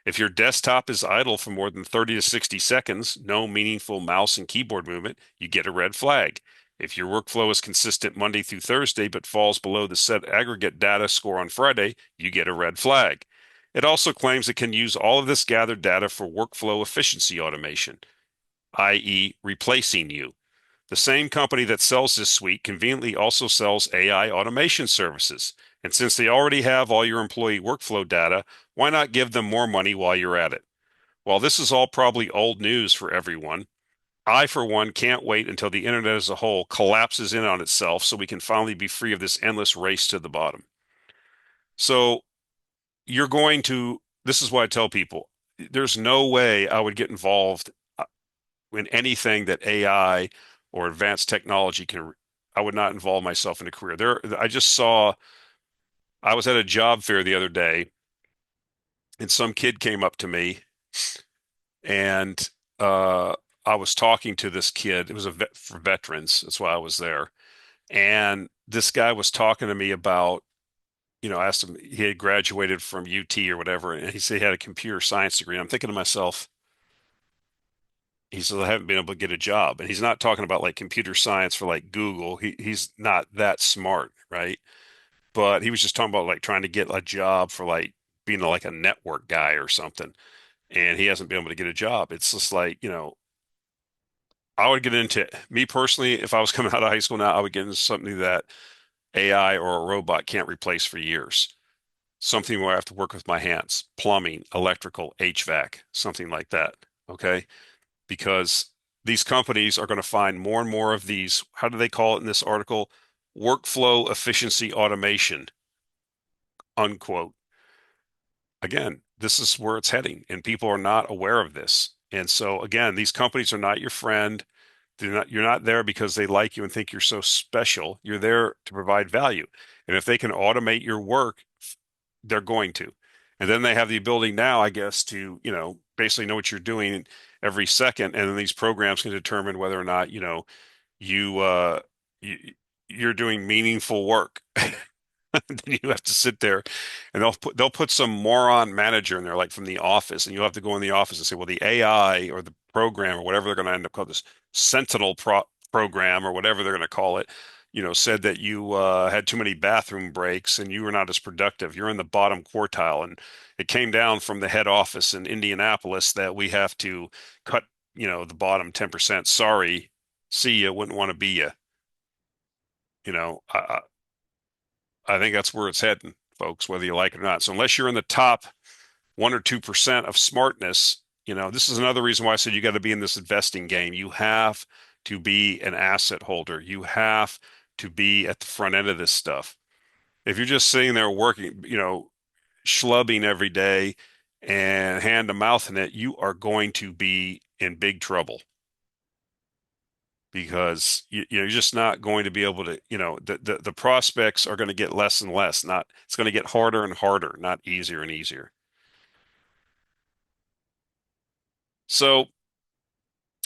If your desktop is idle for more than 30 to 60 seconds, no meaningful mouse and keyboard movement, you get a red flag. If your workflow is consistent Monday through Thursday but falls below the set aggregate data score on Friday, you get a red flag. It also claims it can use all of this gathered data for workflow efficiency automation, i.e., replacing you. The same company that sells this suite conveniently also sells AI automation services. And since they already have all your employee workflow data, why not give them more money while you're at it? While this is all probably old news for everyone, I, for one, can't wait until the internet as a whole collapses in on itself so we can finally be free of this endless race to the bottom. So this is why I tell people, there's no way I would get involved in anything that AI or advanced technology can. I would not involve myself in a career. I just saw, I was at a job fair the other day, and some kid came up to me, and uh, I was talking to this kid. It was a vet for veterans. That's why I was there. And this guy was talking to me about, I asked him, he had graduated from UT or whatever, and he said he had a computer science degree. I'm thinking to myself, he says, I haven't been able to get a job. And he's not talking about like computer science for like Google. He's not that smart, right? But he was just talking about like trying to get a job for like being like a network guy or something. And he hasn't been able to get a job. It's just like, I would get into me personally, if I was coming out of high school now, I would get into something that AI or a robot can't replace for years. Something where I have to work with my hands, plumbing, electrical, HVAC, something like that. Okay. Because these companies are going to find more and more of these, how do they call it in this article? Workflow efficiency automation, unquote. Again, this is where it's heading, and people are not aware of this. And so, again, these companies are not your friend. You're not there because they like you and think you're so special. You're there to provide value. And if they can automate your work, they're going to. And then they have the ability now, I guess, to, basically know what you're doing every second. And then these programs can determine whether or not, you you you're doing meaningful work. Then you have to sit there and they'll put some moron manager in there, like from the office, and you'll have to go in the office and say, well, the AI or the program or whatever they're going to end up called this Sentinel program or whatever they're going to call it, said that you had too many bathroom breaks and you were not as productive. You're in the bottom quartile, and it came down from the head office in Indianapolis that we have to cut, the bottom 10%. Sorry, see you, wouldn't want to be you. You know, I, I think that's where it's heading, folks, whether you like it or not. So unless you're in the top 1 or 2% of smartness, this is another reason why I said you got to be in this investing game. You have to be an asset holder. You have to be at the front end of this stuff. If you're just sitting there working, schlubbing every day and hand to mouth in it, you are going to be in big trouble because you're just not going to be able to, the prospects are going to get less and less. Not It's going to get harder and harder, not easier and easier. So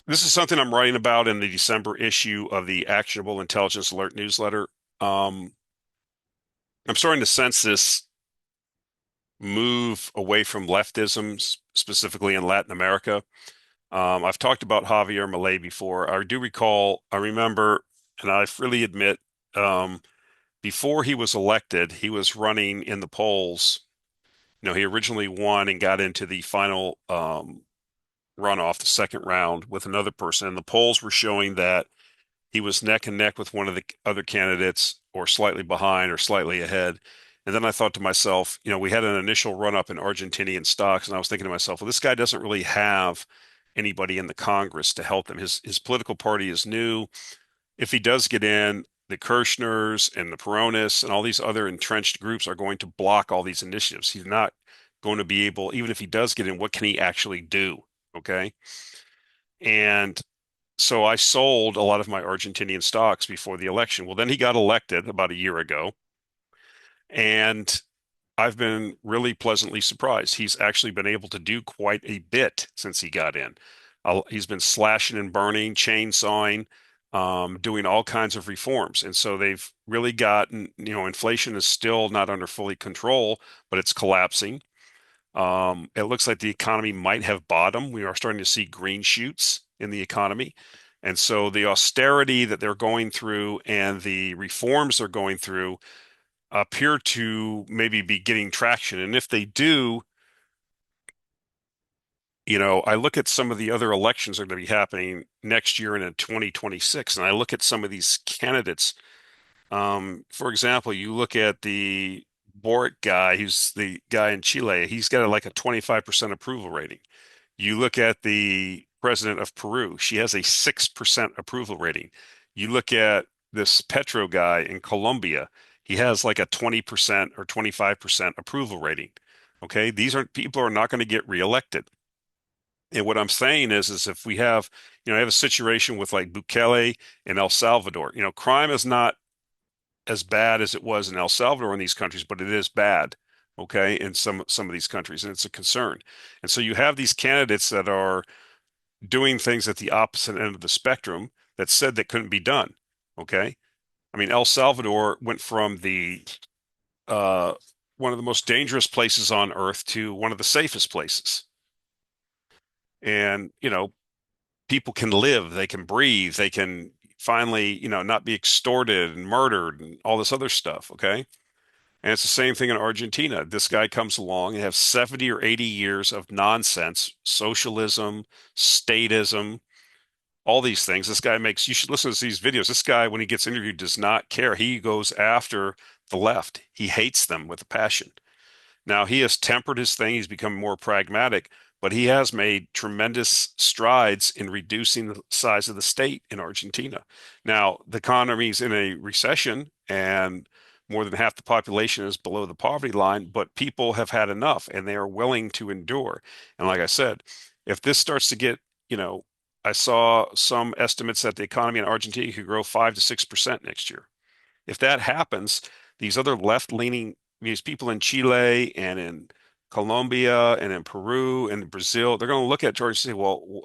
this is something I'm writing about in the December issue of the Actionable Intelligence Alert newsletter. I'm starting to sense this. move away from leftism, specifically in Latin America. I've talked about Javier Milei before. I do recall, I remember, and I freely admit, um, before he was elected, he was running in the polls. He originally won and got into the final runoff, the second round, with another person. And the polls were showing that he was neck and neck with one of the other candidates, or slightly behind, or slightly ahead. And then I thought to myself, we had an initial run up in Argentinian stocks, and I was thinking to myself, well, this guy doesn't really have anybody in the Congress to help him. His political party is new. If he does get in, the Kirchners and the Peronists and all these other entrenched groups are going to block all these initiatives. He's not going to be able, even if he does get in, what can he actually do? Okay. And so I sold a lot of my Argentinian stocks before the election. Well, then he got elected about a year ago, and I've been really pleasantly surprised. He's actually been able to do quite a bit since he got in. He's been slashing and burning, chainsawing, doing all kinds of reforms. And so they've really gotten, inflation is still not under fully control, but it's collapsing. It looks like the economy might have bottomed. We are starting to see green shoots in the economy. And so the austerity that they're going through and the reforms they're going through appear to maybe be getting traction. And if they do, I look at some of the other elections that are going to be happening next year and in 2026, and I look at some of these candidates. For example, you look at the Boric guy, who's the guy in Chile, he's got like a 25% approval rating. You look at the president of Peru, she has a 6% approval rating. You look at this Petro guy in Colombia, he has like a 20% or 25% approval rating. Okay, these are people are not going to get reelected. And what I'm saying is if we have, I have a situation with like Bukele in El Salvador. Crime is not as bad as it was in El Salvador in these countries, but it is bad, okay, in some of these countries, and it's a concern. And so you have these candidates that are doing things at the opposite end of the spectrum that said that couldn't be done. Okay. I mean, El Salvador went from the uh, one of the most dangerous places on earth to one of the safest places. And, people can live, they can breathe, they can finally, not be extorted and murdered and all this other stuff. Okay. And it's the same thing in Argentina. This guy comes along and have 70 or 80 years of nonsense, socialism, statism, all these things. This guy makes, you should listen to these videos. This guy, when he gets interviewed, does not care. He goes after the left. He hates them with a passion. Now, he has tempered his thing. He's become more pragmatic, but he has made tremendous strides in reducing the size of the state in Argentina. Now, the economy is in a recession, and more than half the population is below the poverty line, but people have had enough and they are willing to endure. And like I said, if this starts to get, you know, I saw some estimates that the economy in Argentina could grow 5 to 6% next year. If that happens, these other left-leaning, these people in Chile and in Colombia and in Peru and Brazil, they're going to look at Georgia and say, well,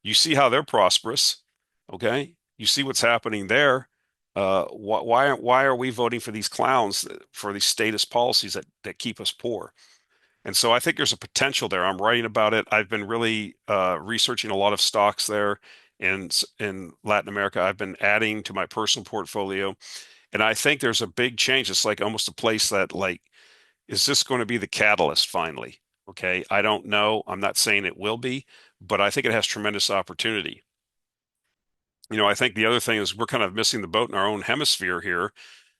you see how they're prosperous, okay? You see what's happening there. Why are we voting for these clowns for these statist policies that keep us poor? And so I think there's a potential there. I'm writing about it. I've been really researching a lot of stocks there in Latin America. I've been adding to my personal portfolio. And I think there's a big change. It's like almost a place that like, is this going to be the catalyst finally? Okay. I don't know. I'm not saying it will be, but I think it has tremendous opportunity. I think the other thing is we're kind of missing the boat in our own hemisphere here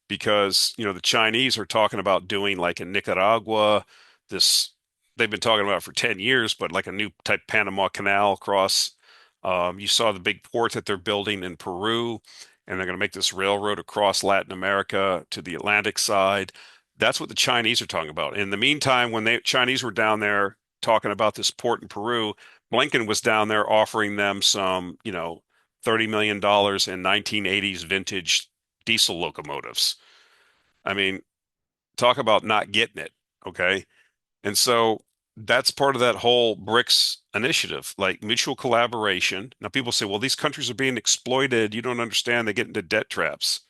because, the Chinese are talking about doing like in Nicaragua, this they've been talking about it for 10 years, but like a new type Panama Canal across. You saw the big port that they're building in Peru, and they're going to make this railroad across Latin America to the Atlantic side. That's what the Chinese are talking about. In the meantime, when the Chinese were down there talking about this port in Peru, Blinken was down there offering them some, $30 million in 1980s vintage diesel locomotives. I mean, talk about not getting it. Okay. And so that's part of that whole BRICS initiative, like mutual collaboration. Now, people say, well, these countries are being exploited. You don't understand. They get into debt traps.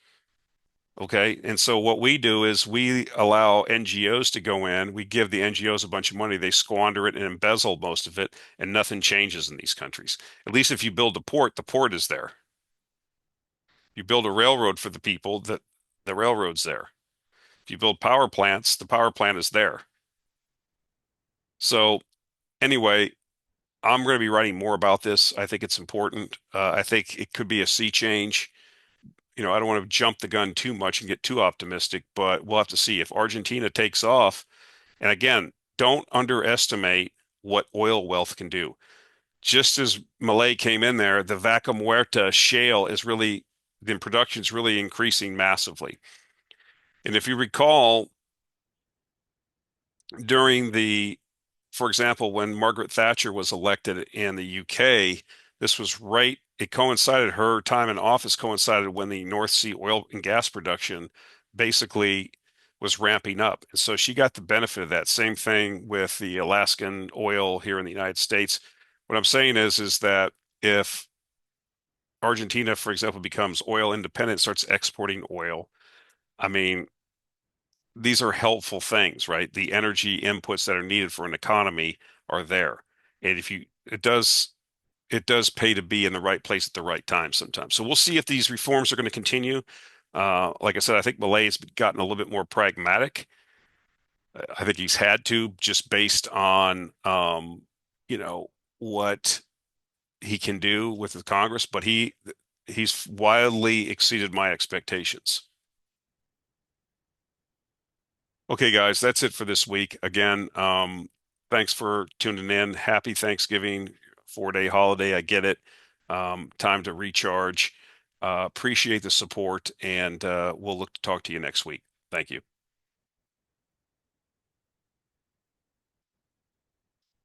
Okay. And so what we do is we allow NGOs to go in. We give the NGOs a bunch of money. They squander it and embezzle most of it, and nothing changes in these countries. At least if you build a port, the port is there. You build a railroad for the people, that the railroad's there. If you build power plants, the power plant is there. So anyway, I'm going to be writing more about this. I think it's important. I think it could be a sea change. I don't want to jump the gun too much and get too optimistic, but we'll have to see if Argentina takes off. And again, don't underestimate what oil wealth can do. Just as Milei came in there, the Vaca Muerta shale is really, the production is really increasing massively. And if you recall, during for example, when Margaret Thatcher was elected in the UK, this was right, it coincided, her time in office coincided when the North Sea oil and gas production basically was ramping up. And so she got the benefit of that. Same thing with the Alaskan oil here in the United States. What I'm saying is that if Argentina, for example, becomes oil independent, starts exporting oil, I mean, these are helpful things, right? The energy inputs that are needed for an economy are there. And it does pay to be in the right place at the right time sometimes. So we'll see if these reforms are going to continue. Like I said, I think Malay's gotten a little bit more pragmatic. I think he's had to, just based on you know, what he can do with the Congress, but he's wildly exceeded my expectations. Okay, guys, that's it for this week. Again, thanks for tuning in. Happy Thanksgiving, 4-day holiday. I get it. Time to recharge. Appreciate the support, and we'll look to talk to you next week. Thank you.